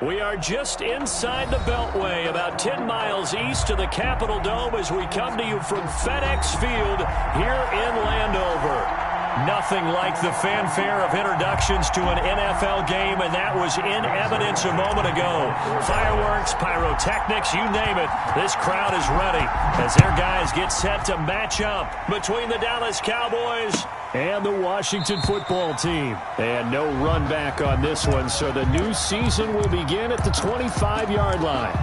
We are just inside the Beltway, about 10 miles east of the Capitol Dome as we come to you from FedEx Field here in Landover. Nothing like the fanfare of introductions to an NFL game, and that was in evidence a moment ago. Fireworks, pyrotechnics, you name it. This crowd is ready as their guys get set to match up between the Dallas Cowboys and the Washington football team. And no run back on this one, so the new season will begin at the 25-yard line.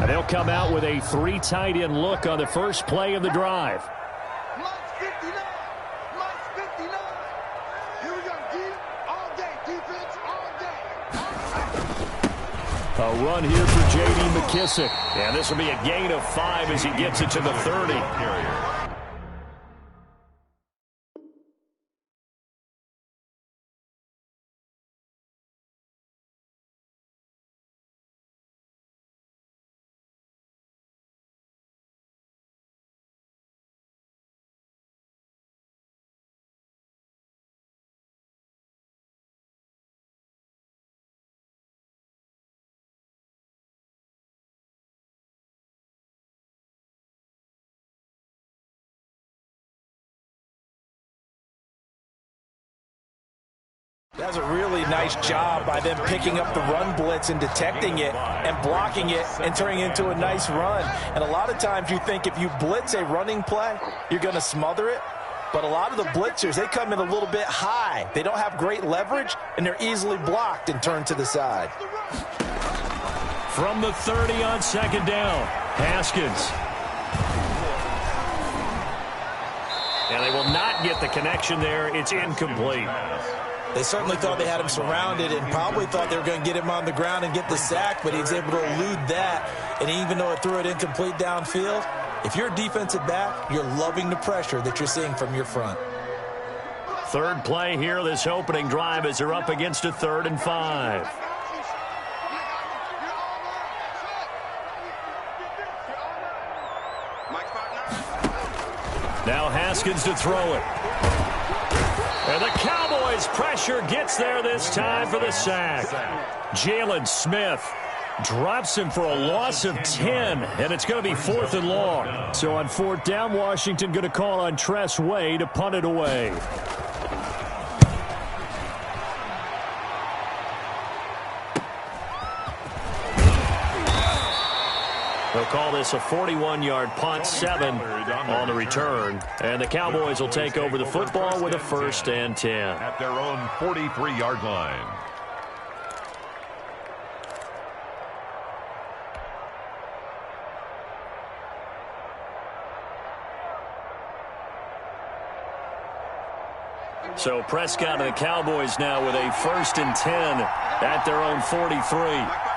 And they'll come out with a 3 tight end look on the first play of the drive. A run here for J.D. McKissick. And this will be a gain of 5 as he gets it to the 30. That's a really nice job by them picking up the run blitz and detecting it and blocking it and turning it into a nice run. And a lot of times you think if you blitz a running play, you're going to smother it. But a lot of the blitzers, they come in a little bit high. They don't have great leverage, and they're easily blocked and turned to the side. From the 30 on second down, Haskins. And they will not get the connection there. It's incomplete. They certainly thought they had him surrounded and probably thought they were going to get him on the ground and get the sack, but he was able to elude that. And even though it threw it incomplete downfield, if you're a defensive back, you're loving the pressure that you're seeing from your front. Third play here, this opening drive, as they're up against a 3rd and 5. Now Haskins to throw it. And the Cowboys' pressure gets there this time for the sack. Jalen Smith drops him for a loss of 10, and it's going to be 4th and long. So on 4th down, Washington going to call on Tress Way to punt it away. They'll call this a 41-yard punt, 7 on the return. And the Cowboys will take over the football with a 1st and 10. At their own 43-yard line. So Prescott and the Cowboys now with a 1st and 10 at their own 43.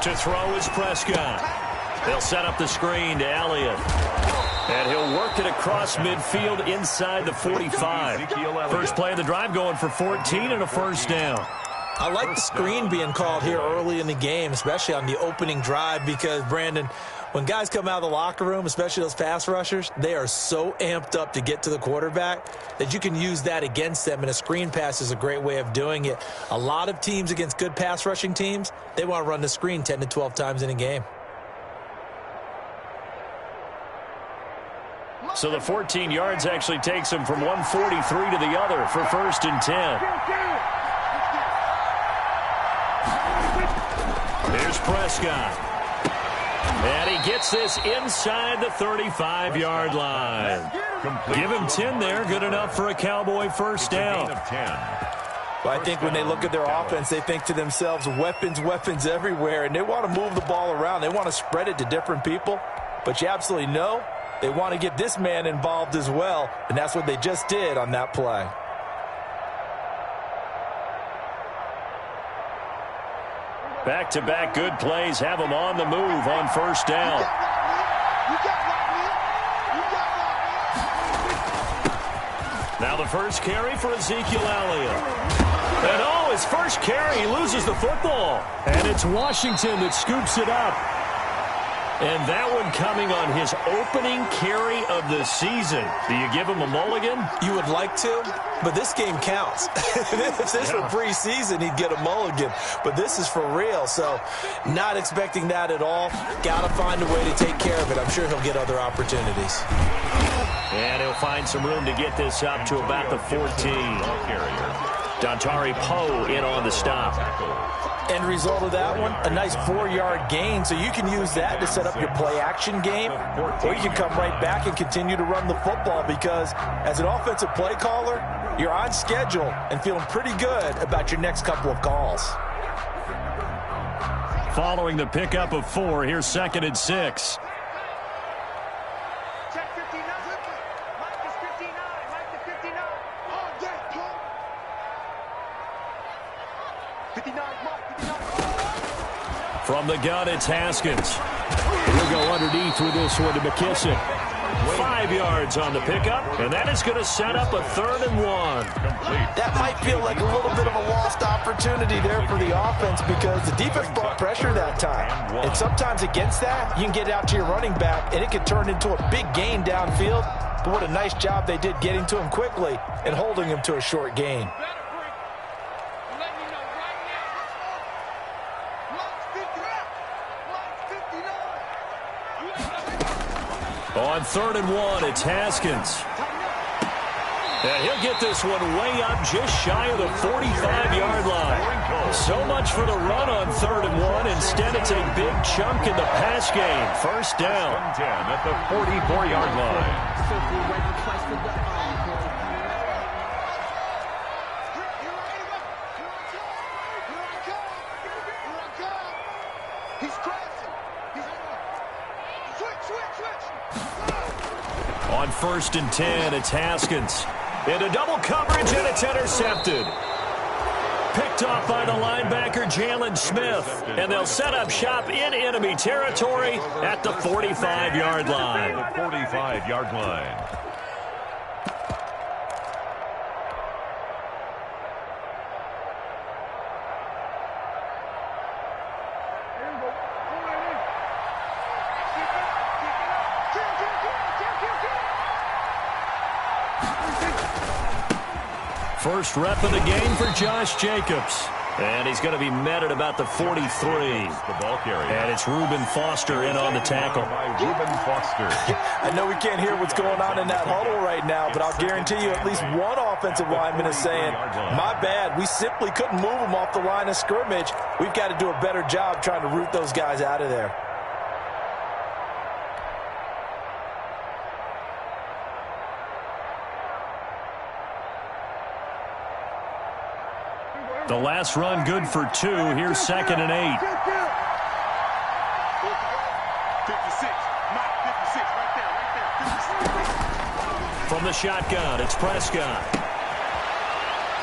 To throw is Prescott. They'll set up the screen to Elliott. And he'll work it across midfield inside the 45. First play of the drive going for 14 and a 1st down. I like the screen being called here early in the game, especially on the opening drive, because, Brandon, when guys come out of the locker room, especially those pass rushers, they are so amped up to get to the quarterback that you can use that against them, and a screen pass is a great way of doing it. A lot of teams against good pass rushing teams, they want to run the screen 10 to 12 times in a game. So the 14 yards actually takes them from 143 to the other for 1st and 10. Here's Prescott. And he gets this inside the 35-yard line. Give him 10 there. Good enough for a Cowboy 1st down. Well, I think when they look at their offense, they think to themselves, weapons, weapons everywhere, and they want to move the ball around. They want to spread it to different people. But you absolutely know they want to get this man involved as well, and that's what they just did on that play. Back-to-back good plays have them on the move on 1st down. Now the first carry for Ezekiel Elliott. And oh, his first carry, he loses the football. And it's Washington that scoops it up. And that one coming on his opening carry of the season. Do you give him a mulligan? You would like to, but this game counts. If this were preseason, he'd get a mulligan. But this is for real, so not expecting that at all. Got to find a way to take care of it. I'm sure he'll get other opportunities. And he'll find some room to get this up to about the 14. Dontari Poe in on the stop. End result of that one, a nice 4-yard gain, so you can use that to set up your play-action game, or you can come right back and continue to run the football because as an offensive play caller, you're on schedule and feeling pretty good about your next couple of calls. Following the pickup of 4, here's 2nd and 6. From the gun, it's Haskins. He'll go underneath with this one to McKissick. 5 yards on the pickup, and that is going to set up a 3rd and 1. That might feel like a little bit of a lost opportunity there for the offense because the defense brought pressure that time. And sometimes against that, you can get out to your running back, and it can turn into a big gain downfield. But what a nice job they did getting to him quickly and holding him to a short gain. On 3rd and 1, it's Haskins. And he'll get this one way up just shy of the 45-yard line. So much for the run on 3rd and 1. Instead, it's a big chunk in the pass game. First down. 10 at the 44-yard line. On 1st and 10, it's Haskins. Into double coverage, and it's intercepted. Picked off by the linebacker, Jalen Smith. And they'll set up shop in enemy territory at the 45-yard line. The 45-yard line. First rep of the game for Josh Jacobs. And he's going to be met at about the 43. The ball carrier. And it's Reuben Foster in on the tackle. Reuben Foster. I know we can't hear what's going on in that huddle right now, but I'll guarantee you at least one offensive lineman is saying, my bad, we simply couldn't move them off the line of scrimmage. We've got to do a better job trying to root those guys out of there. The last run good for 2. Here's 2nd and 8. 56. Mike, 56 right there. 56. From the shotgun, it's Prescott.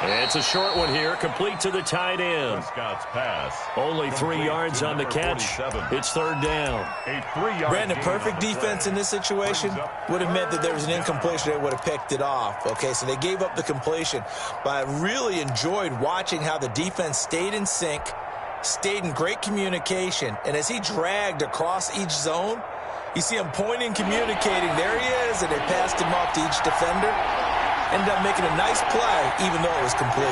It's a short one here, complete to the tight end. Prescott's pass. Only 3 yards on the catch. It's 3rd down. A 3-yard Brandon, gain perfect on the defense play. in this situation would have meant that there was an incompletion. They would have picked it off. Okay, so they gave up the completion. But I really enjoyed watching how the defense stayed in sync, stayed in great communication. And as he dragged across each zone, you see him pointing, communicating. There he is, and they passed him off to each defender. Ended up making a nice play, even though it was complete.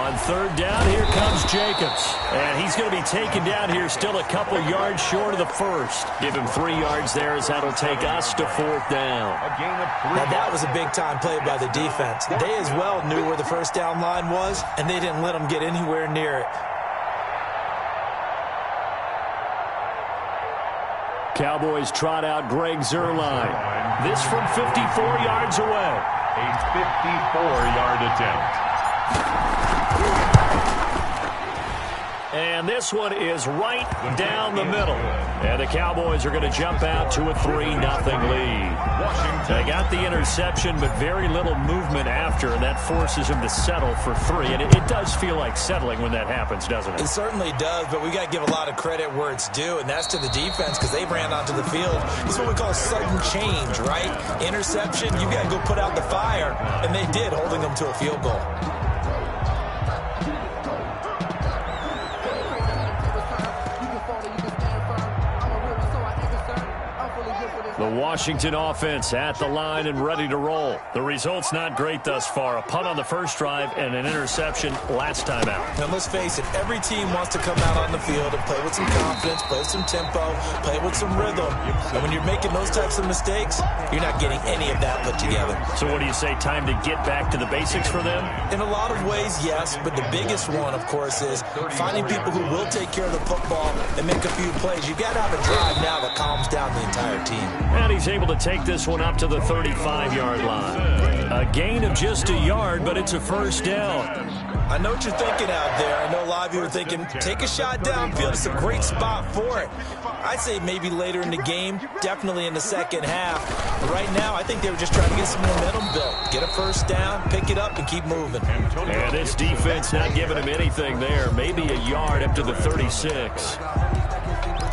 On 3rd down, here comes Jacobs. And he's going to be taken down here still a couple yards short of the first. Give him 3 yards there as that'll take us to 4th down. A gain of 3 Now, that was a big-time play by the defense. They as well knew where the first down line was, and they didn't let them get anywhere near it. Cowboys trot out Greg Zuerlein. This from 54 yards away. A 54-yard attempt. And And this one is right down the middle. And the Cowboys are going to jump out to a 3-0 lead. They got the interception, but very little movement after, and that forces them to settle for 3. And it does feel like settling when that happens, doesn't it? It certainly does, but we got to give a lot of credit where it's due, and that's to the defense because they ran onto the field. It's what we call sudden change, right? Interception, you got to go put out the fire, and they did, holding them to a field goal. The Washington offense at the line and ready to roll. The result's not great thus far. A punt on the first drive and an interception last time out. And let's face it, every team wants to come out on the field and play with some confidence, play with some tempo, play with some rhythm. And when you're making those types of mistakes, you're not getting any of that put together. So what do you say, time to get back to the basics for them? In a lot of ways, yes, but the biggest one, of course, is finding people who will take care of the football and make a few plays. You've got to have a drive now that calms down the entire team. And he's able to take this one up to the 35-yard line. A gain of just a yard, but it's a first down. I know what you're thinking out there. I know a lot of you are thinking, take a shot downfield. It's a great spot for it. I'd say maybe later in the game, definitely in the second half. But right now, I think they were just trying to get some momentum built. Get a first down, pick it up, and keep moving. And this defense not giving him anything there. Maybe a yard up to the 36.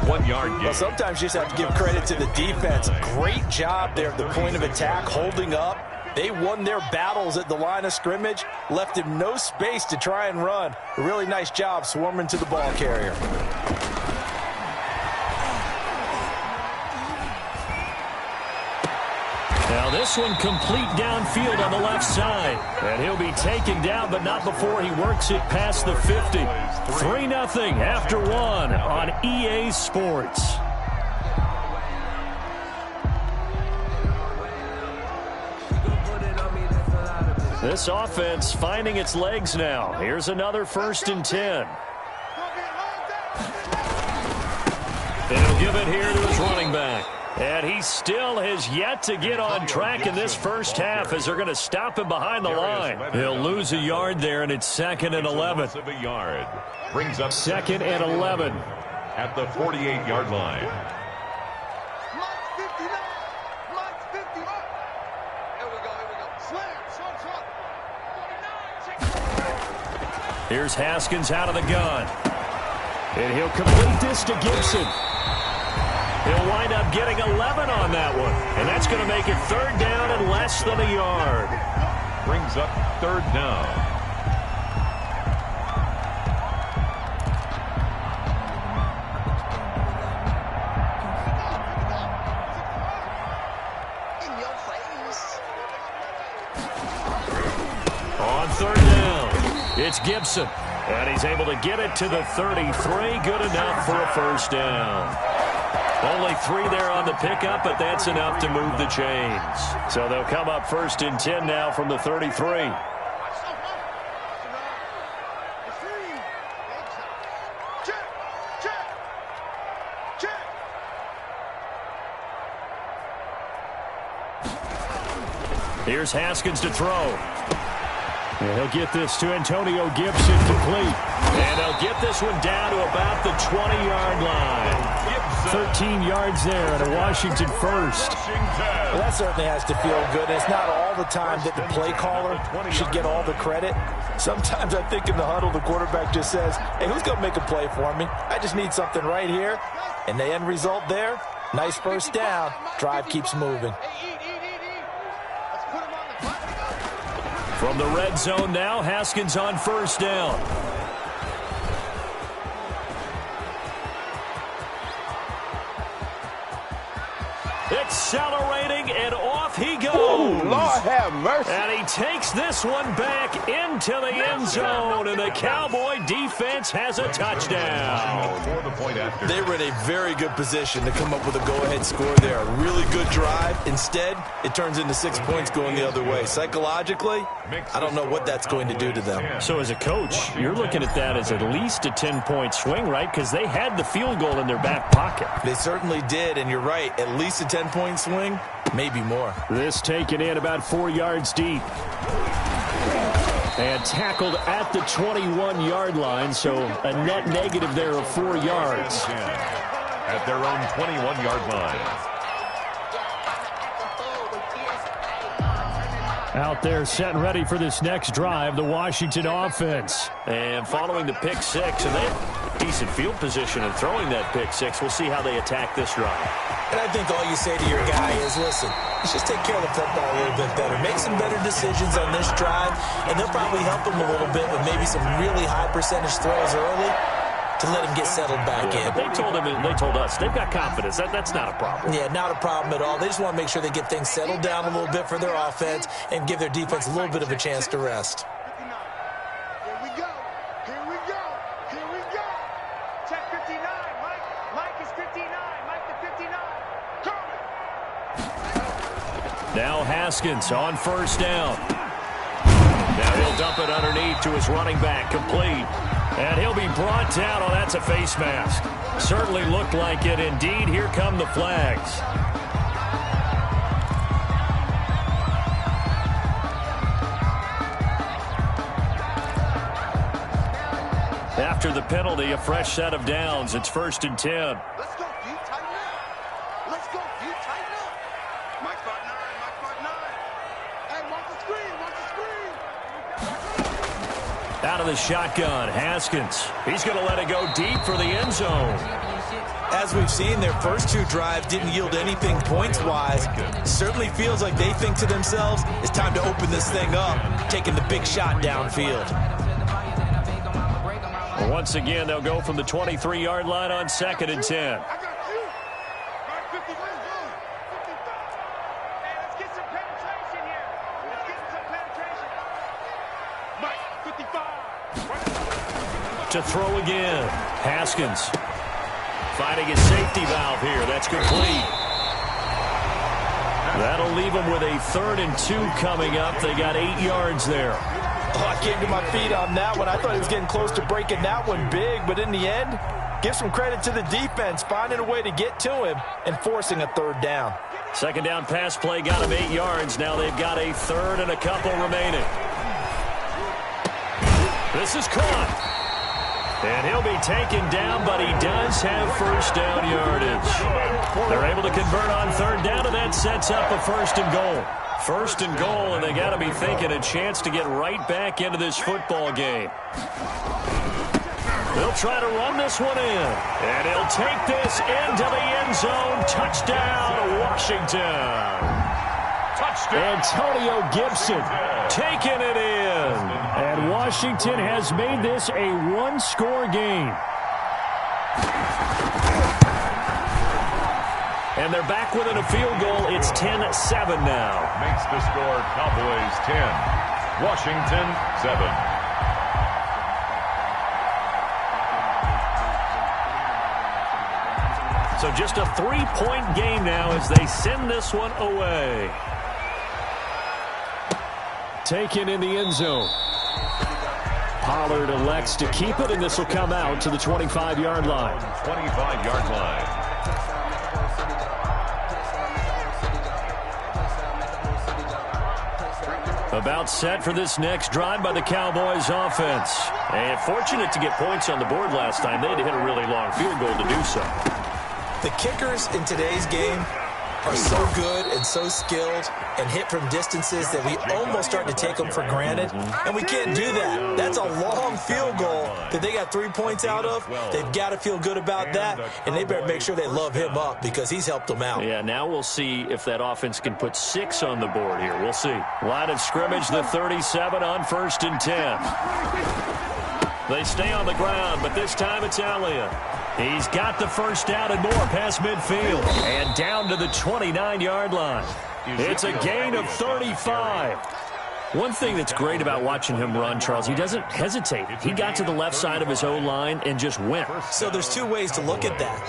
1 yard gain. Well, sometimes you just have to give credit to the defense. Great job there at the point of attack, holding up. They won their battles at the line of scrimmage, left him no space to try and run. A really nice job swarming to the ball carrier. Now this one complete downfield on the left side. And he'll be taken down, but not before he works it past the 50. 3-0 after 1 on EA Sports. This offense finding its legs now. Here's another 1st and 10. And he'll give it here to his running back. And he still has yet to get on track in this first half as they're going to stop him behind the line. He'll lose a yard there, and it's 2nd and 11. Brings up 2nd and 11. At the 48-yard line. Here's Haskins out of the gun. And he'll complete this to Gibson. He'll wind up getting 11 on that one. And that's going to make it 3rd down and less than a yard. Brings up 3rd down. On 3rd down, it's Gibson. And he's able to get it to the 33. Good enough for a first down. Only 3 there on the pickup, but that's enough to move the chains. So they'll come up 1st and 10 now from the 33. Here's Haskins to throw. And he'll get this to Antonio Gibson complete. And they'll get this one down to about the 20-yard line. 13 yards there and a Washington first. Well, that certainly has to feel good. And it's not all the time that the play caller should get all the credit. Sometimes I think in the huddle, the quarterback just says, hey, who's going to make a play for me? I just need something right here. And the end result there, nice first down. Drive keeps moving. From the red zone now, Haskins on 1st down. Accelerating, and off he goes. Ooh, Lord have mercy. And he takes this one back into the end zone, and the Cowboy defense has a touchdown. They were in a very good position to come up with a go-ahead score there. A really good drive. Instead, it turns into 6 points going the other way. Psychologically, I don't know what that's going to do to them. So as a coach, you're looking at that as at least a 10-point swing, right? Because they had the field goal in their back pocket. They certainly did, and you're right. At least a 10-point swing, maybe more. This taken in about 4 yards deep. And tackled at the 21-yard line, so a net negative there of 4 yards. At their own 21-yard line. Out there set and ready for this next drive, the Washington offense. And following the pick six, and they have decent field position in throwing that pick six. We'll see how they attack this drive. And I think all you say to your guy is, listen, let's just take care of the football a little bit better. Make some better decisions on this drive, and they'll probably help him a little bit with maybe some really high percentage throws early to let him get settled back in. But they told us, they've got confidence. That's not a problem. Yeah, not a problem at all. They just want to make sure they get things settled down a little bit for their offense and give their defense a little bit of a chance to rest. Here we go. Here we go. Here we go. Check 59. Mike is 59. Mike the 59. Coming. Now Haskins on first down. Now he'll dump it underneath to his running back, complete. And he'll be brought down. Oh, that's a face mask. Certainly looked like it. Indeed, here come the flags. After the penalty, a fresh set of downs. It's 1st and 10. Let's go, Pete. Tighten up. Let's go, Pete. Tighten up. Mike got 9. Mike got 9. Hey, watch the screen. Watch the screen. Out of the shotgun, Haskins. He's going to let it go deep for the end zone. As we've seen, their first 2 drives didn't yield anything points-wise. Certainly feels like they think to themselves, it's time to open this thing up, taking the big shot downfield. Once again, they'll go from the 23-yard line on 2nd and 10. I got you. Mike 50. Let's go. 55. Hey, let's get some penetration here. Let's get some penetration. Mike 55. To throw again, Haskins finding his safety valve here. That's complete. That'll leave them with a 3rd and 2 coming up. They got 8 yards there. Oh, I came to my feet on that one. I thought he was getting close to breaking that one big, but in the end, give some credit to the defense, finding a way to get to him and forcing a 3rd down. 2nd down pass play got him 8 yards. Now they've got a 3rd and a couple remaining. This is caught. And he'll be taken down, but he does have 1st down yardage. They're able to convert on 3rd down, and that sets up a 1st and goal. 1st and goal, and they got to be thinking a chance to get right back into this football game. They'll try to run this one in, and he'll take this into the end zone. Touchdown, Washington. Touchdown. Antonio Gibson taking it in, and Washington has made this a 1-score game. And they're back within a field goal. It's 10-7 now. Makes the score Cowboys 10, Washington 7. So just a 3-point game now as they send this one away. Taken in the end zone. Pollard elects to keep it, and this will come out to the 25-yard line. 25-yard line. About set for this next drive by the Cowboys offense. And fortunate to get points on the board last time. They had to hit a really long field goal to do so. The kickers in today's game are so good and so skilled and hit from distances that we almost start to take them for granted, and we can't do that. That's a long field goal that they got 3 points out of. They've got to feel good about that, and they better make sure they love him up because he's helped them out. Yeah, now we'll see if that offense can put 6 on the board here. We'll see. Line of scrimmage, the 37 on 1st and 10. They stay on the ground, but this time it's Elliott. He's got the 1st down and more past midfield. And down to the 29-yard line. It's a gain of 35. One thing that's great about watching him run, Charles, he doesn't hesitate. He got to the left side of his O-line and just went. So there's 2 ways to look at that.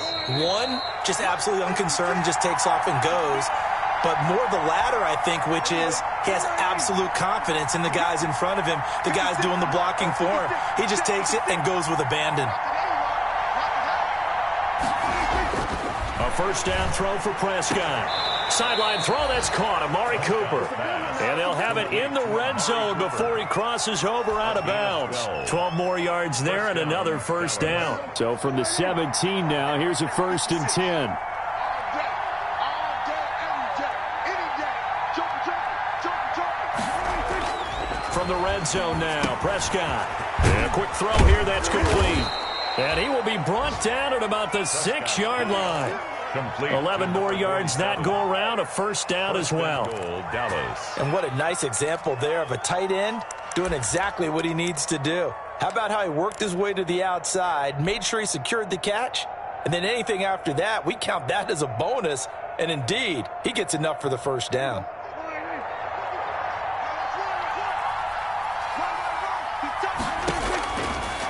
One, just absolutely unconcerned, just takes off and goes. But more the latter, I think, which is he has absolute confidence in the guys in front of him, the guys doing the blocking for him. He just takes it and goes with abandon. A 1st down throw for Prescott. Sideline throw, that's caught. Amari Cooper. And they'll have it in the red zone before he crosses over out of bounds. 12 more yards there and another first down. So from the 17 now, here's a 1st and 10. From the red zone now, Prescott. And a quick throw here, that's complete. And he will be brought down at about the 6-yard line. Complete. 11 more yards that go around, a first down as well. Dallas. And what a nice example there of a tight end doing exactly what he needs to do. How about how he worked his way to the outside, made sure he secured the catch, and then anything after that, we count that as a bonus. And indeed, he gets enough for the first down.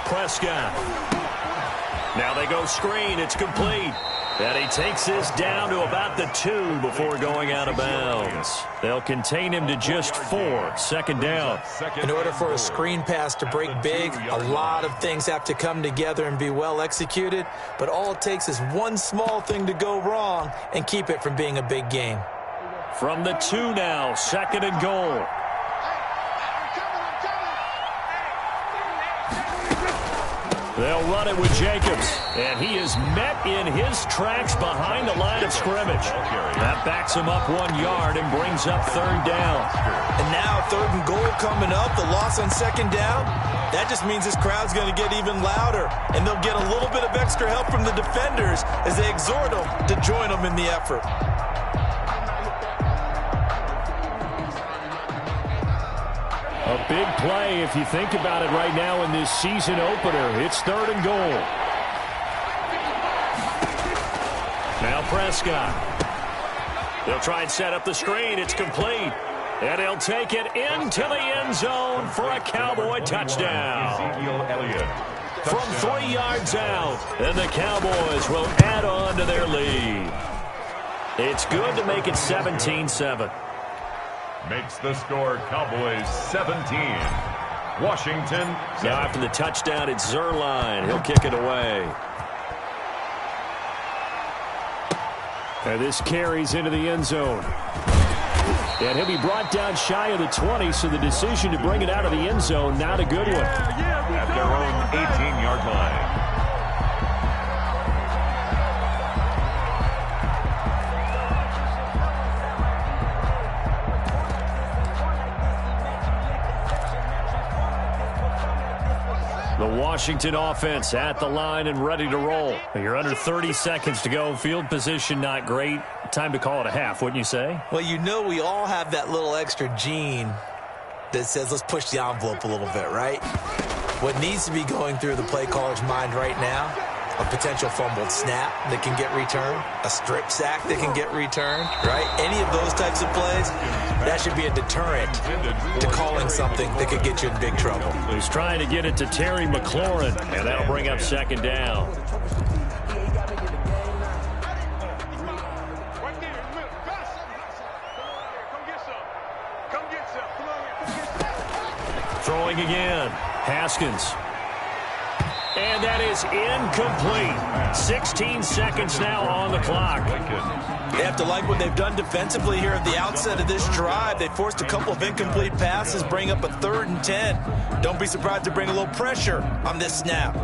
Prescott. Now they go screen. It's complete. And he takes this down to about the 2 before going out of bounds. They'll contain him to just 4. Second down. In order for a screen pass to break big, a lot of things have to come together and be well executed. But all it takes is one small thing to go wrong and keep it from being a big game. From the 2 now, 2nd and goal. They'll run it with Jacobs, and he is met in his tracks behind the line of scrimmage. That backs him up 1 yard and brings up 3rd down. And now 3rd and goal coming up, the loss on 2nd down. That just means this crowd's going to get even louder, and they'll get a little bit of extra help from the defenders as they exhort them to join them in the effort. A big play if you think about it right now in this season opener. It's 3rd and goal. Now Prescott. They'll try and set up the screen. It's complete. And he'll take it into the end zone for a Cowboy touchdown. Ezekiel Elliott. From 3 yards out. And the Cowboys will add on to their lead. It's good to make it 17-7. Makes the score Cowboys 17. Washington 7. Now after the touchdown, it's Zerline. He'll kick it away. And this carries into the end zone. And he'll be brought down shy of the 20, so the decision to bring it out of the end zone, not a good one. At their own 18-yard line. The Washington offense at the line and ready to roll. You're under 30 seconds to go. Field position not great. Time to call it a half, wouldn't you say? Well, you know we all have that little extra gene that says let's push the envelope a little bit, right? What needs to be going through the play caller's mind right now, a potential fumbled snap that can get returned, a strip sack that can get returned, right? Any of those types of plays, that should be a deterrent to calling something that could get you in big trouble. He's trying to get it to Terry McLaurin, and that'll bring up 2nd down. Right there in the middle. Come get some. Come get some. Come on here. Come get some. Throwing again. Haskins. And that is incomplete. 16 seconds now on the clock. They have to like what they've done defensively here at the outset of this drive. They forced a couple of incomplete passes, bring up a 3rd and 10. Don't be surprised to bring a little pressure on this snap.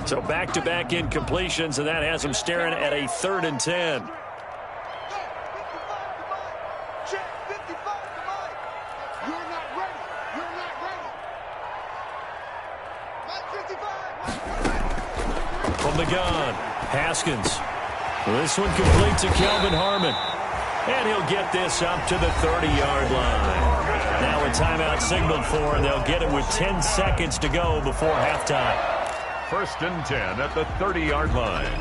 So back-to-back incompletions, and that has them staring at a 3rd and 10. From the gun, Haskins. This one complete to Kelvin Harmon. And he'll get this up to the 30-yard line. Now a timeout signaled for, and they'll get it with 10 seconds to go before halftime. 1st and 10 at the 30-yard line.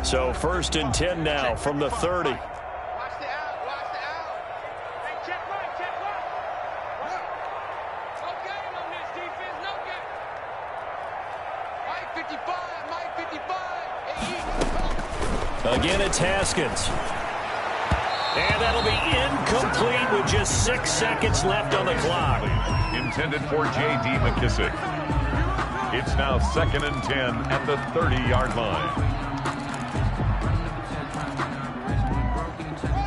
So 1st and 10 now from the 30. Watch the out. Watch the out. Hey, check right. Check right. No game on this defense. No game. Mike 55. Mike 55. Hey, Again, it's Haskins. And that'll be incomplete with just 6 seconds left on the clock. Intended for J.D. McKissick. It's now 2nd and 10 at the 30-yard line.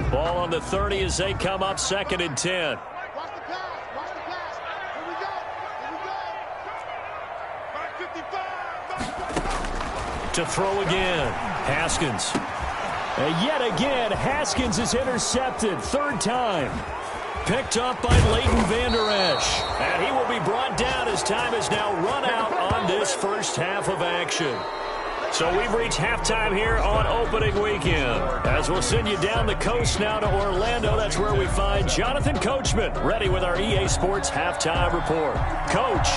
Ball on the 30 as they come up 2nd and 10. Watch the pass. Watch the pass. Here we go. Here we go. 555. To throw again. Haskins. And yet again, Haskins is intercepted. 3rd time. Picked up by Leighton Vander Esch. And he will be brought down as time has now run out on this first half of action. So we've reached halftime here on opening weekend. As we'll send you down the coast now to Orlando, that's where we find Jonathan Coachman, ready with our EA Sports halftime report. Coach.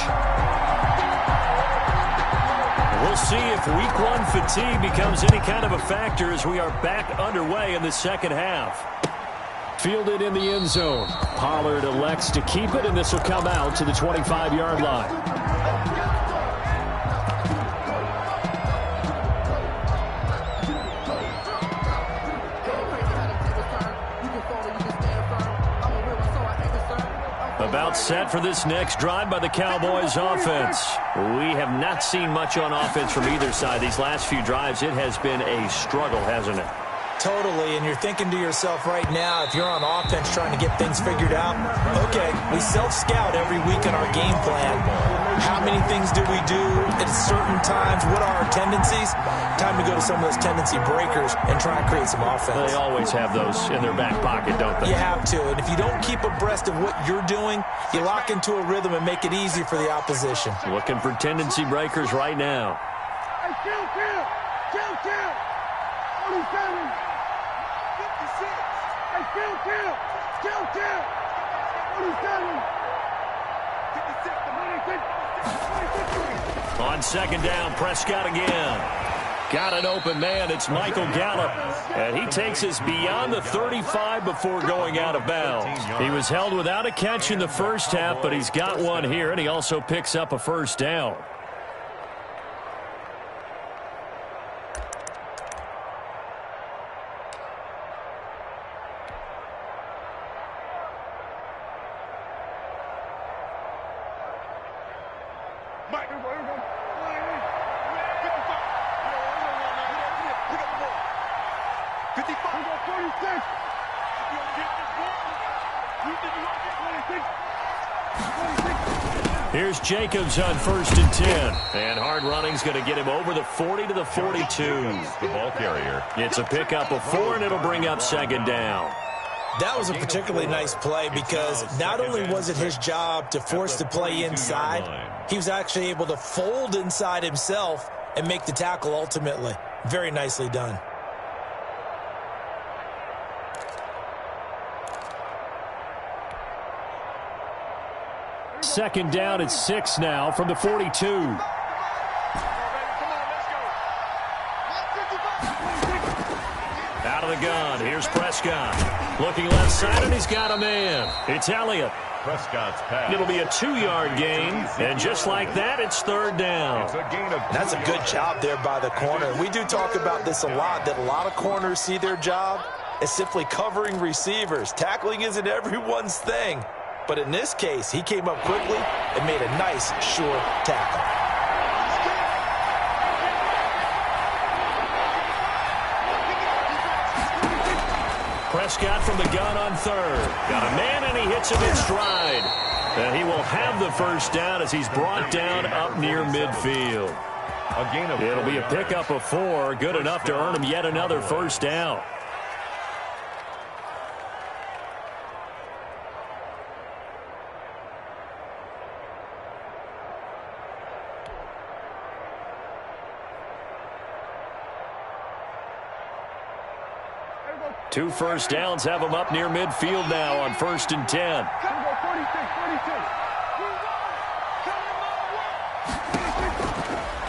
We'll see if week 1 fatigue becomes any kind of a factor as we are back underway in the second half. Fielded in the end zone. Pollard elects to keep it, and this will come out to the 25-yard line. About set for this next drive by the Cowboys offense. We have not seen much on offense from either side. These last few drives, it has been a struggle, hasn't it? Totally, and you're thinking to yourself right now, if you're on offense trying to get things figured out, okay, we self-scout every week in our game plan. How many things do we do at certain times? What are our tendencies? Time to go to some of those tendency breakers and try and create some offense. They always have those in their back pocket, don't they? You have to, and if you don't keep abreast of what you're doing, you lock into a rhythm and make it easy for the opposition. Looking for tendency breakers right now. Hey, kill. 47. 56. Hey, kill. 47. 56. On 2nd down, Prescott again. Got an open man. It's Michael Gallup. And he takes us beyond the 35 before going out of bounds. He was held without a catch in the first half, but he's got one here, and he also picks up a first down. Here's Jacobs on 1st and 10. And hard running's going to get him over the 40 to the 42. The ball carrier. It's a pickup of 4, and it'll bring up 2nd down. That was a particularly nice play because not only was it his job to force the play inside, he was actually able to fold inside himself and make the tackle ultimately. Very nicely done. Second down at 6 now from the 42. Out of the gun. Here's Prescott. Looking left side, and he's got a man. It's Elliott. Prescott's pass. It'll be a 2-yard gain, and just like that, it's 3rd down. It's a gain of That's a good job there by the corner. We do talk about this a lot, that a lot of corners see their job as simply covering receivers. Tackling isn't everyone's thing. But in this case, he came up quickly and made a nice, sure tackle. Prescott from the gun on 3rd. Got a man, and he hits him in stride. And he will have the first down as he's brought down up near midfield. a gain of 4. It'll be a pickup of 4. Good enough to earn him yet another first down. Two first downs have him up near midfield now on 1st and 10.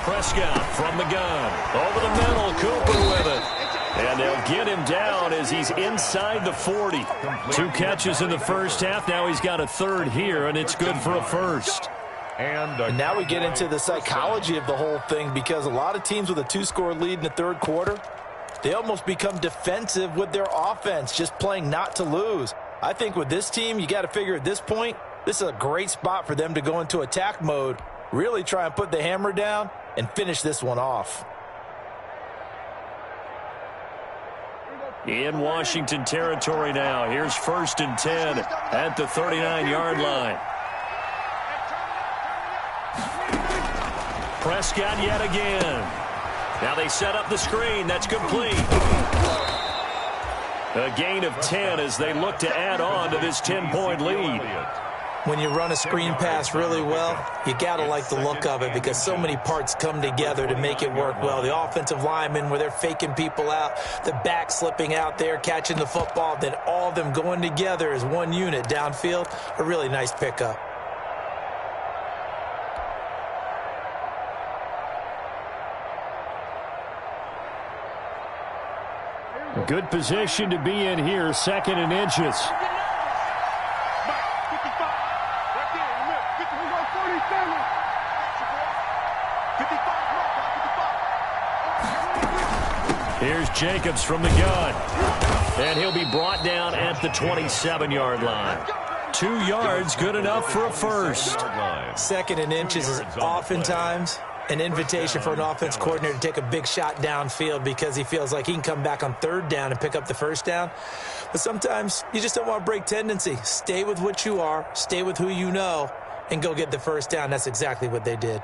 Prescott from the gun. Over the middle, Cooper with it. And they'll get him down as he's inside the 40. 2 catches in the first half. Now he's got a 3rd here, and it's good for a first. And now we get into the psychology of the whole thing, because a lot of teams with a 2-score lead in the 3rd quarter, they almost become defensive with their offense, just playing not to lose. I think with this team, you got to figure at this point, this is a great spot for them to go into attack mode, really try and put the hammer down and finish this one off. In Washington territory now. Here's 1st and 10 at the 39-yard line. Prescott yet again. Now they set up the screen. That's complete. A gain of 10 as they look to add on to this 10-point lead. When you run a screen pass really well, you got to like the look of it because so many parts come together to make it work well. The offensive linemen, where they're faking people out, the back slipping out there, catching the football, then all of them going together as one unit downfield. A really nice pickup. Good position to be in here, 2nd and inches. Here's Jacobs from the gun. And he'll be brought down at the 27-yard line. 2 yards, good enough for a first. 2nd and inches is oftentimes an invitation for an offense coordinator to take a big shot downfield because he feels like he can come back on 3rd down and pick up the 1st down. But sometimes you just don't want to break tendency. Stay with what you are, stay with who you know, and go get the 1st down. That's exactly what they did.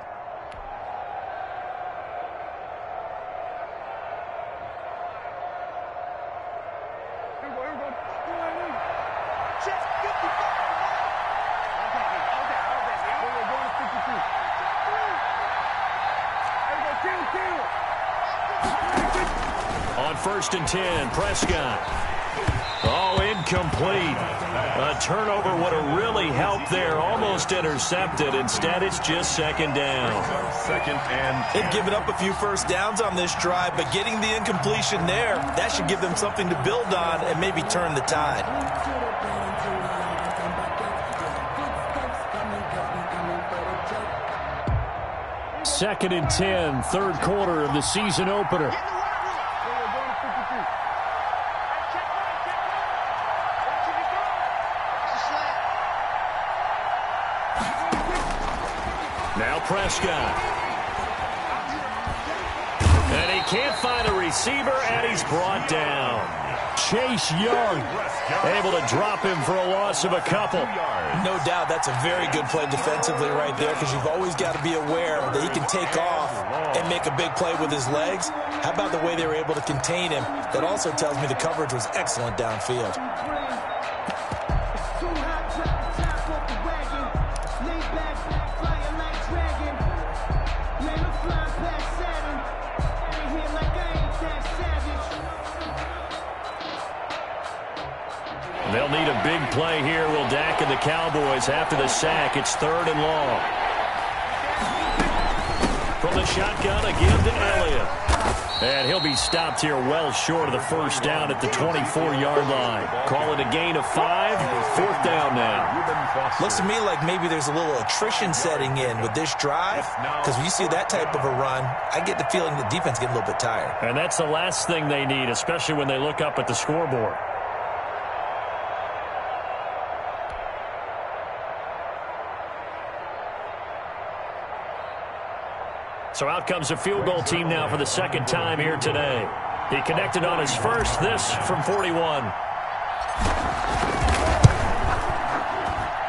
On 1st and 10, Prescott. Oh, incomplete. A turnover would have really helped there. Almost intercepted. Instead, it's just 2nd down. 2nd and 10. They've given up a few 1st downs on this drive, but getting the incompletion there, that should give them something to build on and maybe turn the tide. Second and 10, 3rd quarter of the season opener. Now Prescott. And he can't find a receiver, and he's brought down. Chase Young able to drop him for a loss of a couple. No doubt that's a very good play defensively right there because you've always got to be aware that he can take off and make a big play with his legs. How about the way they were able to contain him? That also tells me the coverage was excellent downfield. They'll need a big play here, will Dak and the Cowboys after the sack. It's 3rd and long. From the shotgun, a give to Elliott. And he'll be stopped here well short of the 1st down at the 24-yard line. Call it a gain of 5, 4th down now. Looks to me like maybe there's a little attrition setting in with this drive because when you see that type of a run, I get the feeling the defense getting a little bit tired. And that's the last thing they need, especially when they look up at the scoreboard. So out comes a field goal team now for the 2nd time here today. He connected on his first, this from 41.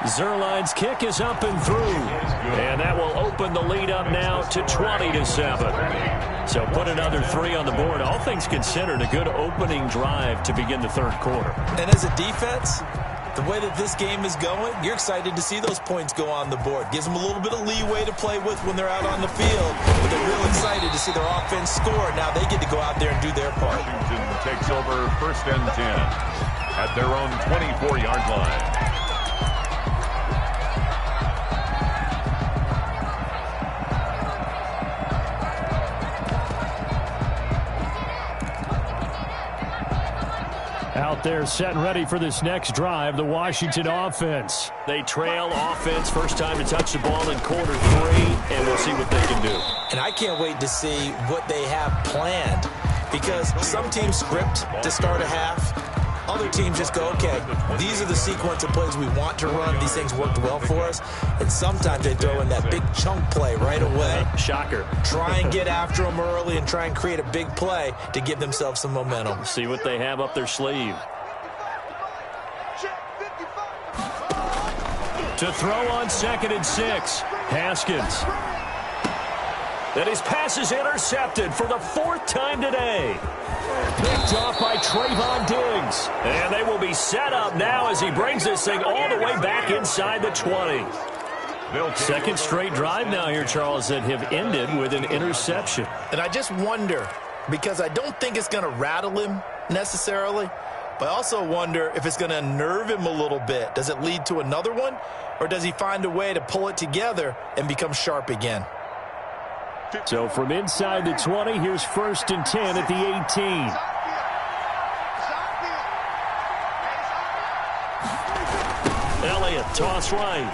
Zerline's kick is up and through. And that will open the lead up now to 20-7. So put another 3 on the board. All things considered, a good opening drive to begin the 3rd quarter. And as a defense, the way that this game is going, you're excited to see those points go on the board. Gives them a little bit of leeway to play with when they're out on the field. But they're real excited to see their offense score. Now they get to go out there and do their part. Washington takes over 1st and 10 at their own 24-yard line. Out there set and ready for this next drive, the Washington offense. They trail offense, first time to touch the ball in quarter 3, and we'll see what they can do. And I can't wait to see what they have planned because some teams script to start a half. Other teams just go, okay, these are the sequence of plays we want to run. These things worked well for us. And sometimes they throw in that big chunk play right away. Shocker. Try and get after them early and try and create a big play to give themselves some momentum. See what they have up their sleeve. To throw on 2nd and 6, Haskins. And his pass is intercepted for the 4th time today. Picked off by Trayvon Diggs. And they will be set up now as he brings this thing all the way back inside the 20. Second straight drive now here, Charles, that have ended with an interception. And I just wonder, because I don't think it's going to rattle him necessarily, but I also wonder if it's going to unnerve him a little bit. Does it lead to another one, or does he find a way to pull it together and become sharp again? So from inside the 20, here's 1st and 10 at the 18. Elliott, toss right.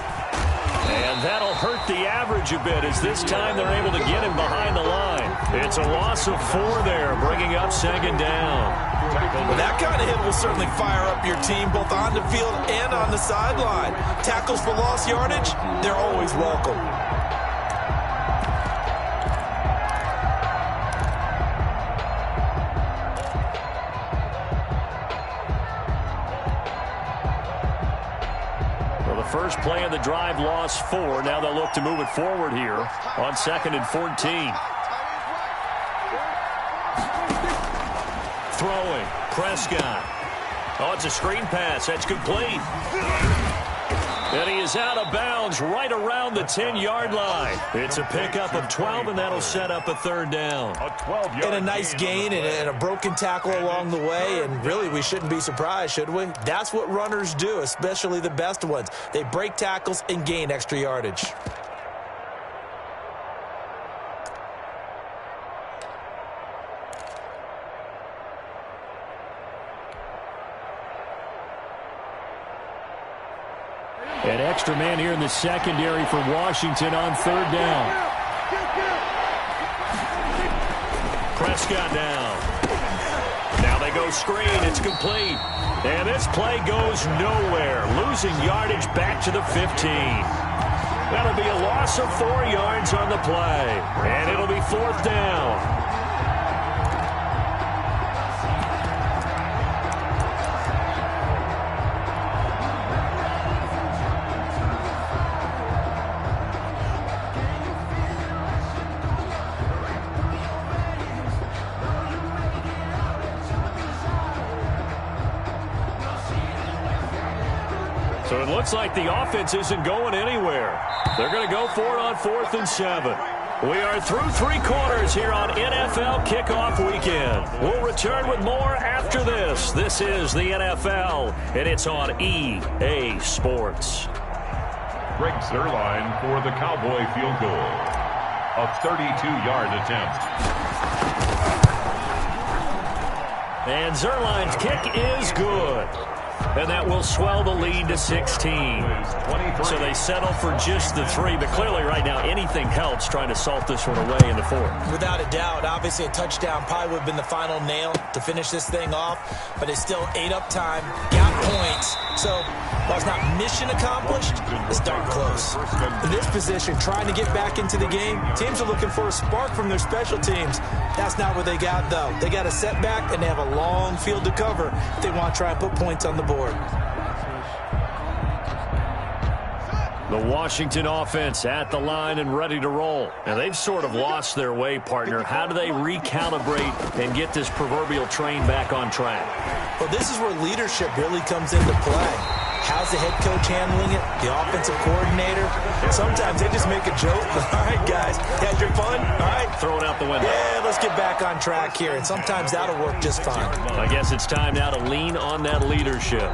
And that'll hurt the average a bit as this time they're able to get him behind the line. It's a loss of 4 there, bringing up 2nd down. Well, that kind of hit will certainly fire up your team both on the field and on the sideline. Tackles for lost yardage, they're always welcome. First play of the drive, lost 4. Now they'll look to move it forward here on 2nd and 14. Throwing, Prescott. Oh, it's a screen pass. That's complete. And he is out of bounds right around the 10-yard line. It's a pickup of 12, and that'll set up a 3rd down. And a nice gain and a broken tackle along the way, and really we shouldn't be surprised, should we? That's what runners do, especially the best ones. They break tackles and gain extra yardage. An extra man here in the secondary for Washington on 3rd down. Prescott down. Now they go screen. It's complete. And this play goes nowhere. Losing yardage back to the 15. That'll be a loss of 4 yards on the play. And it'll be 4th down. So it looks like the offense isn't going anywhere. They're going to go for it on 4th and 7. We are through 3 quarters here on NFL Kickoff Weekend. We'll return with more after this. This is the NFL, and it's on EA Sports. Greg Zuerlein for the Cowboy field goal. A 32-yard attempt. And Zuerlein's kick is good. And that will swell the lead to 16. So they settle for just the 3. But clearly right now anything helps trying to salt this one away in the 4th. Without a doubt, obviously a touchdown probably would have been the final nail to finish this thing off. But they still ate up time, got points. So while it's not mission accomplished, it's darn close. In this position, trying to get back into the game, teams are looking for a spark from their special teams. That's not what they got, though. They got a setback, and they have a long field to cover if they want to try and put points on the board. The Washington offense at the line and ready to roll. And they've sort of lost their way, partner. How do they recalibrate and get this proverbial train back on track? Well, this is where leadership really comes into play. How's the head coach handling it? The offensive coordinator? Sometimes they just make a joke. All right, guys, had your fun? All right. Throw it out the window. Yeah, let's get back on track here. And sometimes that'll work just fine. I guess it's time now to lean on that leadership.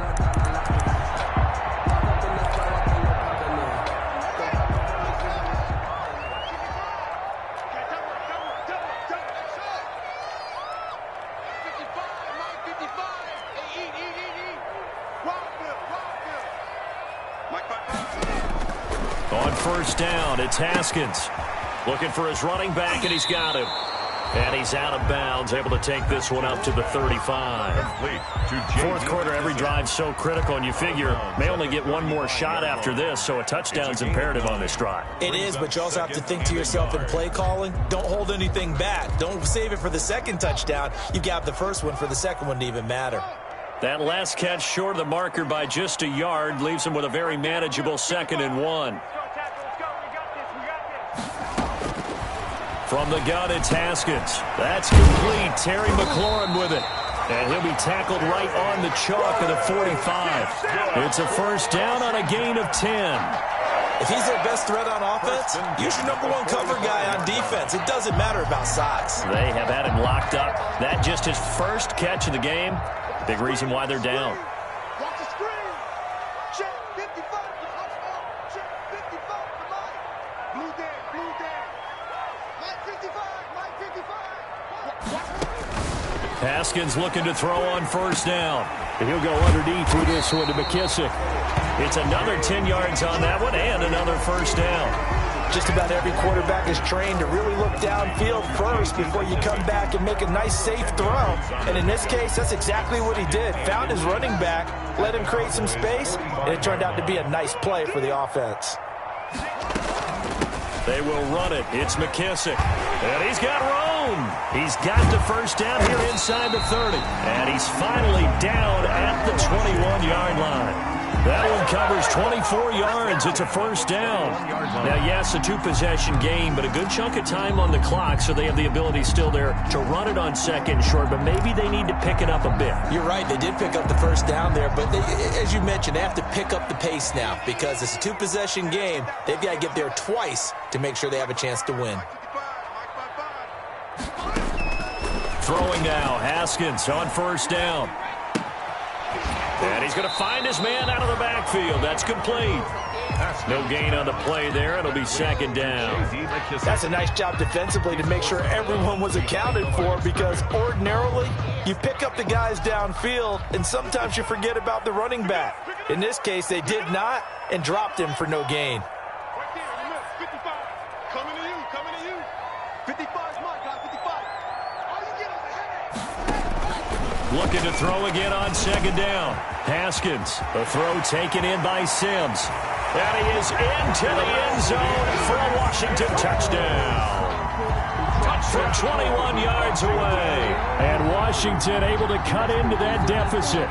On 1st down, it's Haskins. Looking for his running back, and he's got him. And he's out of bounds, able to take this one up to the 35. Fourth quarter, every drive's so critical, and you figure may only get one more shot after this, so a touchdown's imperative on this drive. It is, but you also have to think to yourself in play calling, don't hold anything back. Don't save it for the second touchdown. You got the first one for the second one to even matter. That last catch short of the marker by just a yard leaves him with a very manageable 2nd and 1. From the gun, it's Haskins. That's complete. Terry McLaurin with it. And he'll be tackled right on the chalk of the 45. It's a first down on a gain of 10. If he's their best threat on offense, use your #1 cover guy on defense. It doesn't matter about size. They have had him locked up. That just his first catch of the game. Big reason why they're down. Watch the screen. Check 55. Check 55 for Mike. Blue down. Mike 55. Haskins looking to throw on first down. And he'll go underneath with this one to McKissick. It's another 10 yards on that one and another first down. Just about every quarterback is trained to really look downfield first before you come back and make a nice, safe throw. And in this case, that's exactly what he did. Found his running back, let him create some space, and it turned out to be a nice play for the offense. They will run it. It's McKissick. And he's got room. He's got the first down here inside the 30. And he's finally down at the 21-yard line. That one covers 24 yards. It's a first down. Now, yes, a 2-possession game, but a good chunk of time on the clock, so they have the ability still there to run it on 2nd and short, but maybe they need to pick it up a bit. You're right. They did pick up the first down there, but as you mentioned, they have to pick up the pace now because it's a 2-possession game. They've got to get there twice to make sure they have a chance to win. Throwing now, Haskins on first down. And he's going to find his man out of the backfield. That's complete. No gain on the play there. It'll be 2nd down. That's a nice job defensively to make sure everyone was accounted for, because ordinarily you pick up the guys downfield and sometimes you forget about the running back. In this case, they did not and dropped him for no gain. Right there in the middle. 55. Coming to you. 55 is Mike, guys. 55. All you get is a headache. Looking to throw again on 2nd down. Haskins, the throw taken in by Sims. And he is into the end zone for a Washington touchdown. From 21 yards away. And Washington able to cut into that deficit.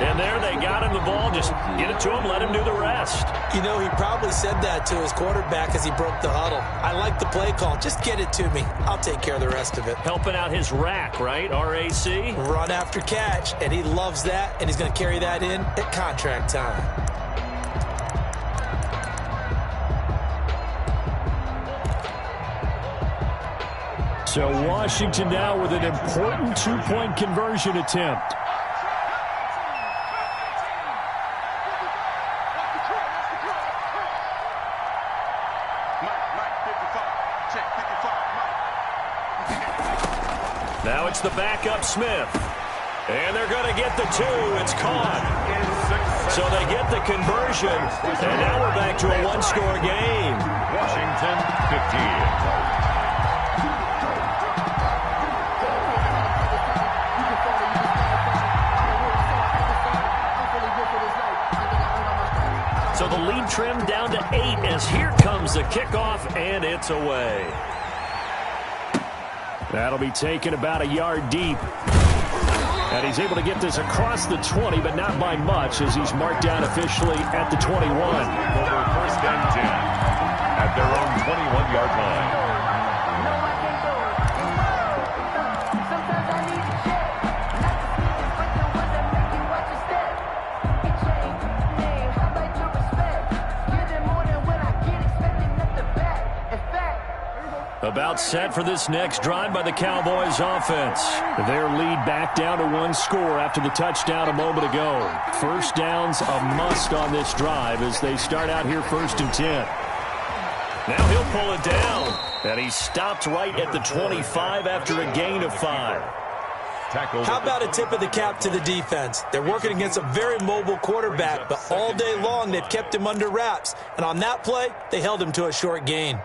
And there they got him the ball. Just get it to him, let him do the rest. You know, he probably said that to his quarterback as he broke the huddle. I like the play call. Just get it to me. I'll take care of the rest of it. Helping out his rack, right? R-A-C? Run after catch, and he loves that, and he's going to carry that in at contract time. So Washington now with an important 2-point conversion attempt. Now it's the backup Smith. And they're going to get the 2. It's caught. So they get the conversion. And now we're back to a 1-score game. Washington 15. So the lead trimmed down to 8 as here comes the kickoff, and it's away. That'll be taken about a yard deep. And he's able to get this across the 20, but not by much, as he's marked down officially at the 21. Over 1st and 10 at their own 21-yard line. About set for this next drive by the Cowboys offense. Their lead back down to 1 score after the touchdown a moment ago. First down's a must on this drive as they start out here 1st and 10. Now he'll pull it down. And he stopped right at the 25 after a gain of 5. How about a tip of the cap to the defense? They're working against a very mobile quarterback, but all day long they've kept him under wraps. And on that play, they held him to a short gain.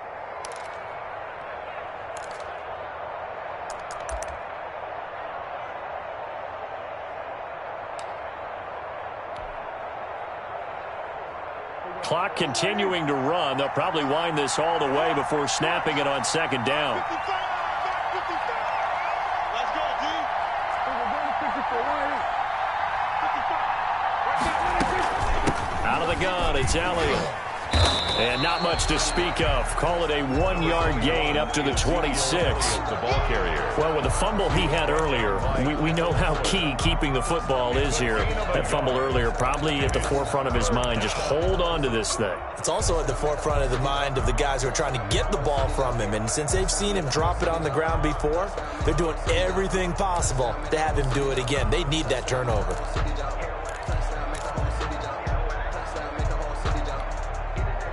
clock continuing to run. They'll probably wind this all the way before snapping it on second down. Let's go, D. Out of the gun, it's Elliott. And not much to speak of. Call it a 1-yard gain up to the 26. The ball carrier. Well, with the fumble he had earlier, we know how key keeping the football is here. That fumble earlier probably at the forefront of his mind. Just hold on to this thing. It's also at the forefront of the mind of the guys who are trying to get the ball from him. And since they've seen him drop it on the ground before, they're doing everything possible to have him do it again. They need that turnover.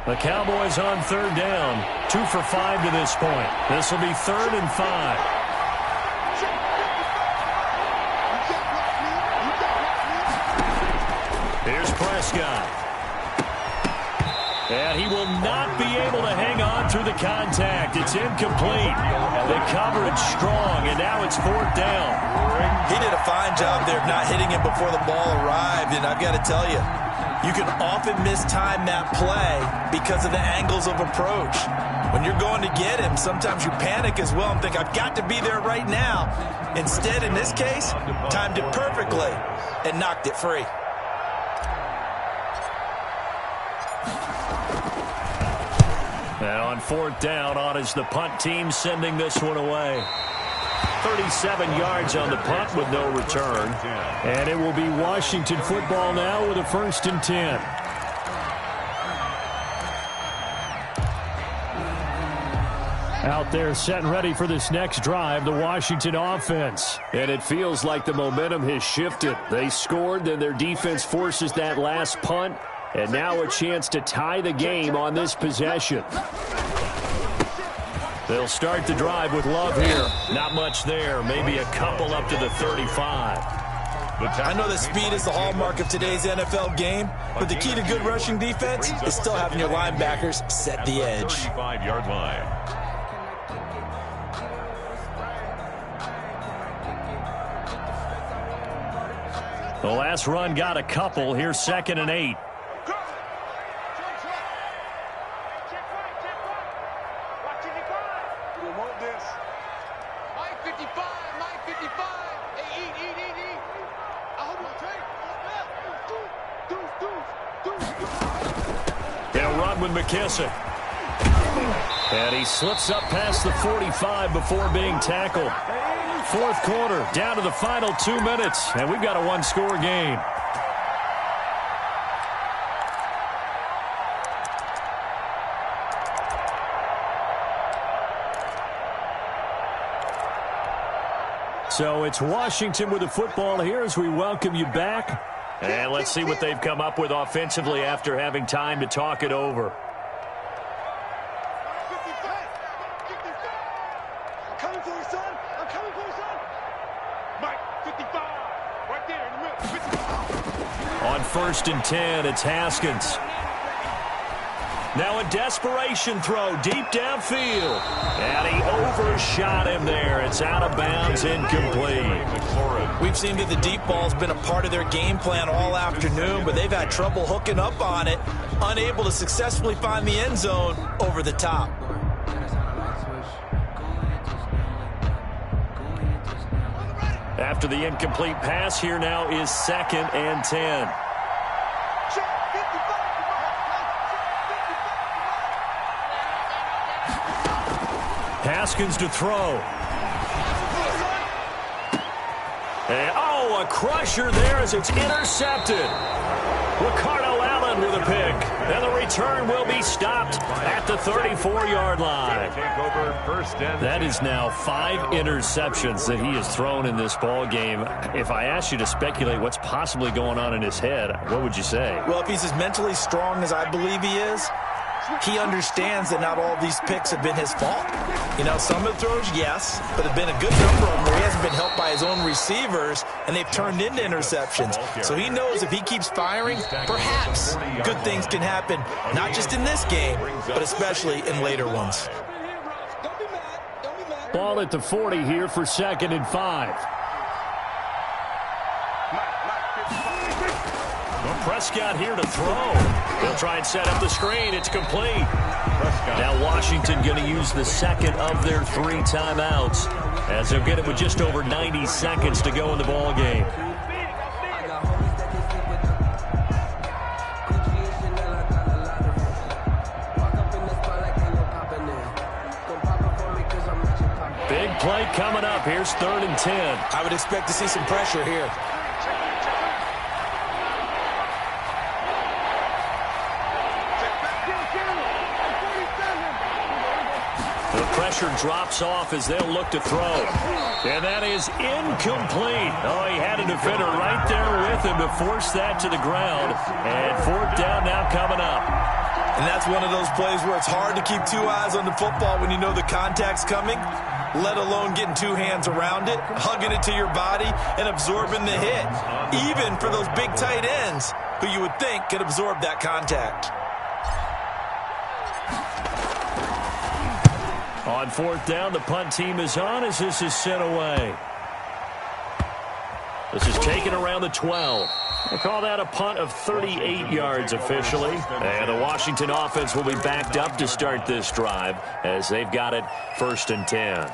The Cowboys on third down. 2 for 5 to this point. This will be 3rd and 5. Here's Prescott. And he will not be able to hang on through the contact. It's incomplete. The coverage strong, and now it's 4th down. He did a fine job there of not hitting him before the ball arrived, and I've got to tell you, you can often mistime that play because of the angles of approach. When you're going to get him, sometimes you panic as well and think, I've got to be there right now. Instead, in this case, timed it perfectly and knocked it free. And on 4th down, on is the punt team sending this one away. 37 yards on the punt with no return. And it will be Washington football now with a 1st and 10. Out there set and ready for this next drive, the Washington offense. And it feels like the momentum has shifted. They scored, then their defense forces that last punt. And now a chance to tie the game on this possession. They'll start the drive with Love here. Not much there. Maybe a couple up to the 35. I know that speed is the hallmark of today's NFL game, but the key to good rushing defense is still having your linebackers set the edge. 35-yard line. The last run got a couple. Here's 2nd and 8. They'll run with McKissick. And he slips up past the 45 before being tackled. 4th quarter, down to the final 2 minutes, and we've got a 1-score game. So it's Washington with the football here as we welcome you back. And let's see what they've come up with offensively after having time to talk it over. I'm coming for you, son. I'm coming for you, son. Mike, 55. Right there in the middle. 55. On 1st and 10, it's Haskins. Now a desperation throw deep downfield. And he overshot him there. It's out of bounds, incomplete. We've seen that the deep ball's been a part of their game plan all afternoon, but they've had trouble hooking up on it, unable to successfully find the end zone over the top. After the incomplete pass, here now is 2nd and 10. Haskins to throw. And, oh, a crusher there as it's intercepted. Ricardo Allen with a pick. And the return will be stopped at the 34-yard line. That is now 5 interceptions that he has thrown in this ball game. If I asked you to speculate what's possibly going on in his head, what would you say? Well, if he's as mentally strong as I believe he is, he understands that not all of these picks have been his fault. You know, some of the throws, yes, but there have been a good number of them where he hasn't been helped by his own receivers, and they've turned into interceptions. So he knows if he keeps firing, perhaps good things can happen, not just in this game, but especially in later ones. Ball at the 40 here for 2nd and 5. Well, Prescott here to throw. They'll try and set up the screen. It's complete. Now Washington going to use the second of their 3 timeouts as they'll get it with just over 90 seconds to go in the ball game. Big play coming up. Here's 3rd and 10. I would expect to see some pressure here. The pressure drops off as they'll look to throw. And that is incomplete. Oh, he had a defender right there with him to force that to the ground. And 4th down now coming up. And that's one of those plays where it's hard to keep 2 eyes on the football when you know the contact's coming, let alone getting 2 hands around it, hugging it to your body, and absorbing the hit. Even for those big tight ends who you would think could absorb that contact. On 4th down, the punt team is on as this is sent away. This is taken around the 12. They call that a punt of 38 yards officially. And the Washington offense will be backed up to start this drive as they've got it 1st and 10.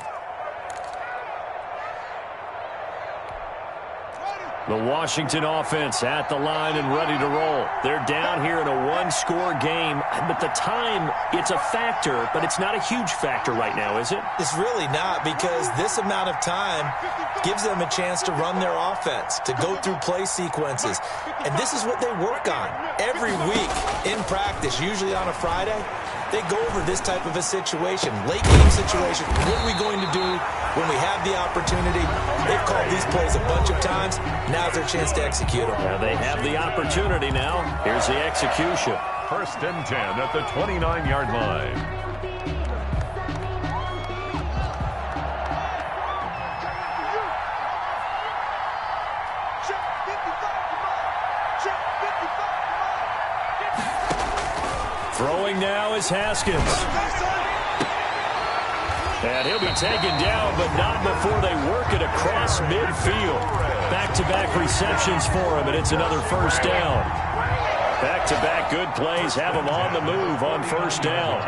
The Washington offense at the line and ready to roll. They're down here in a 1-score game, but the time, it's a factor, but it's not a huge factor right now, is it? It's really not, because this amount of time gives them a chance to run their offense, to go through play sequences. And this is what they work on every week in practice, usually on a Friday. They go over this type of a situation, late game situation. What are we going to do when we have the opportunity? They've called these plays a bunch of times. Now's their chance to execute them. Now they have the opportunity now. Here's the execution. 1st and 10 at the 29-yard line. Throwing now is Haskins. And he'll be taken down, but not before they work it across midfield. Back-to-back receptions for him, and it's another 1st down. Back-to-back good plays have him on the move on 1st down.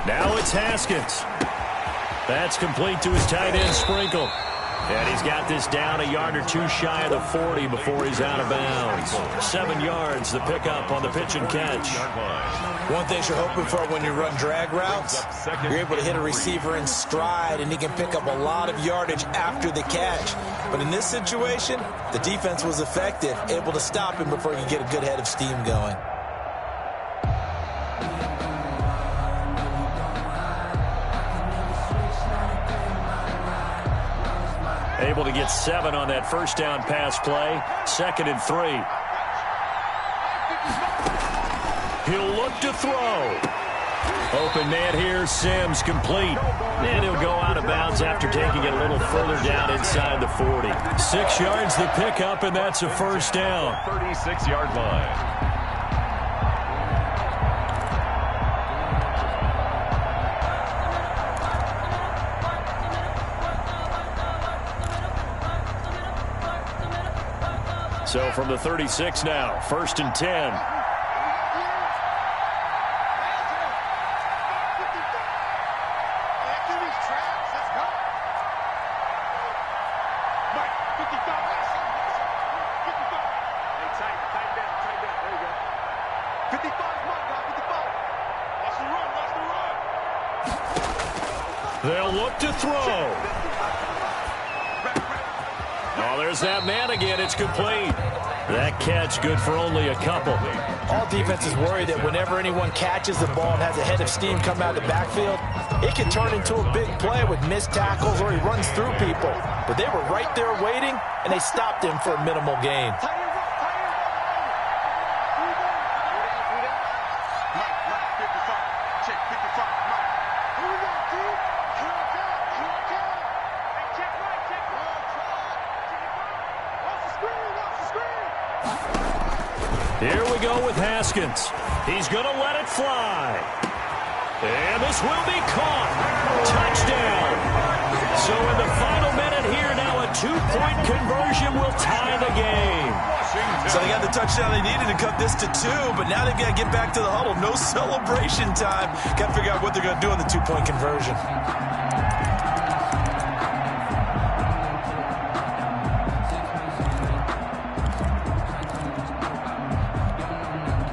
Now it's Haskins. That's complete to his tight end, Sprinkle. And he's got this down a yard or 2 shy of the 40 before he's out of bounds. 7 yards, the pickup on the pitch and catch. One thing you're hoping for when you run drag routes, you're able to hit a receiver in stride, and he can pick up a lot of yardage after the catch. But in this situation, the defense was effective, able to stop him before he could get a good head of steam going. Able to get 7 on that 1st down pass play. 2nd and 3. He'll look to throw. Open man here, Sims complete. And he'll go out of bounds after taking it a little further down inside the 40. 6 yards the pickup, and that's a 1st down. 36-yard line. So from the 36 now, 1st and 10. They'll look to throw. Oh, there's that man again. It's complete. That catch good for only a couple. All defenses worry that whenever anyone catches the ball and has a head of steam come out of the backfield, it can turn into a big play with missed tackles or he runs through people. But they were right there waiting, and they stopped him for a minimal gain. Here we go with Haskins. He's going to let it fly. And this will be caught. Touchdown. So in the final minute here, now a 2 conversion will tie the game. So they got the touchdown they needed to cut this to 2, but now they've got to get back to the huddle. No celebration time. Got to figure out what they're going to do on the 2-point conversion.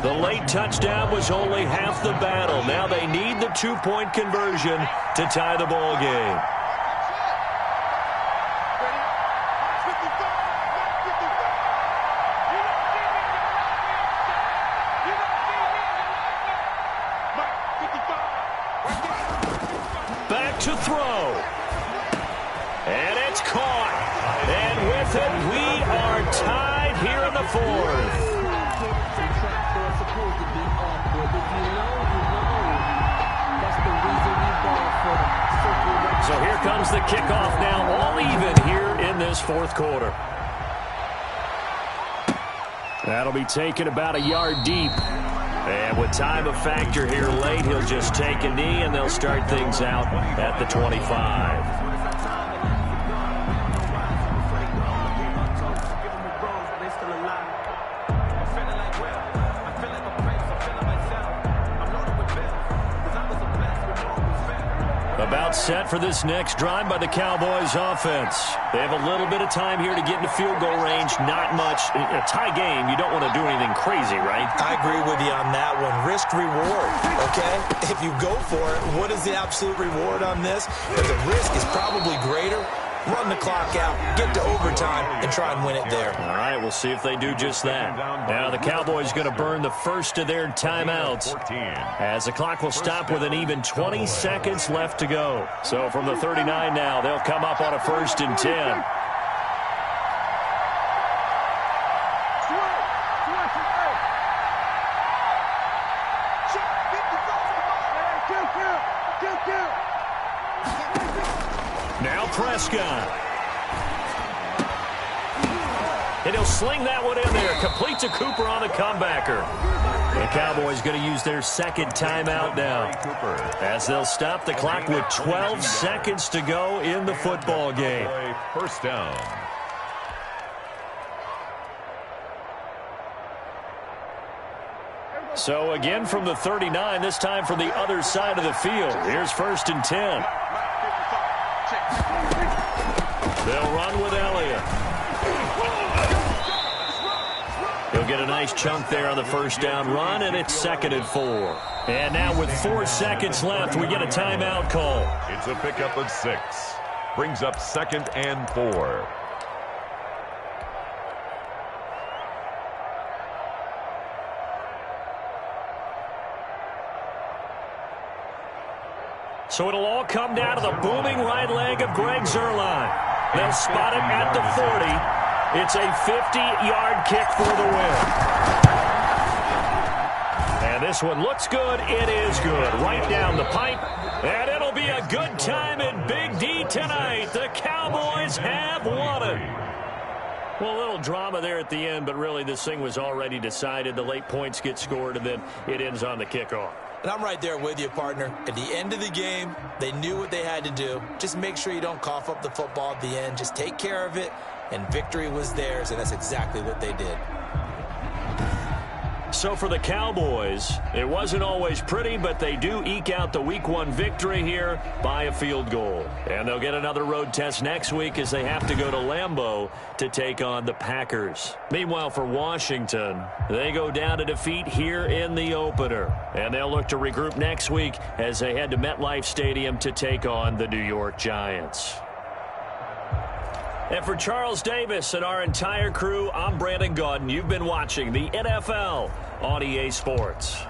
The late touchdown was only half the battle. Now they need the 2-point conversion to tie the ball game. Back to throw. And it's caught. And with it, we are tied here in the 4th. So here comes the kickoff now, all even here in this 4th quarter. That'll be taken about a yard deep. And with time a factor here late, he'll just take a knee, and they'll start things out at the 25. About set for this next drive by the Cowboys offense. They have a little bit of time here to get into field goal range. Not much. In a tie game, you don't want to do anything crazy, right? I agree with you on that one. Risk reward, okay? If you go for it, what is the absolute reward on this? But the risk is probably greater. Run the clock out, get to overtime, and try and win it there. All right, we'll see if they do just that. Now the Cowboys going to burn the first of their timeouts as the clock will stop with an even 20 seconds left to go. So from the 39 now, they'll come up on a 1st and 10. Now Prescott. And he'll sling that one in there. Complete to Cooper on the comebacker. The Cowboys going to use their 2nd timeout now, as they'll stop the clock with 12 seconds to go in the football game. 1st down. So again from the 39, this time from the other side of the field. Here's 1st and 10. They'll run with Elliott. He'll get a nice chunk there on the 1st down run, and it's 2nd and 4. And now with 4 seconds left, we get a timeout call. It's a pickup of 6. Brings up 2nd and 4. So it'll all come down to the booming right leg of Greg Zuerlein. They'll spot it at the 40. It's a 50-yard kick for the win. And this one looks good. It is good. Right down the pipe. And it'll be a good time in Big D tonight. The Cowboys have won it. Well, a little drama there at the end, but really this thing was already decided. The late points get scored, and then it ends on the kickoff. And I'm right there with you, partner. At the end of the game, they knew what they had to do. Just make sure you don't cough up the football at the end. Just take care of it, and victory was theirs, and that's exactly what they did. So for the Cowboys, it wasn't always pretty, but they do eke out the Week 1 victory here by a field goal. And they'll get another road test next week as they have to go to Lambeau to take on the Packers. Meanwhile, for Washington, they go down to defeat here in the opener. And they'll look to regroup next week as they head to MetLife Stadium to take on the New York Giants. And for Charles Davis and our entire crew, I'm Brandon Gaudin. You've been watching the NFL on EA Sports.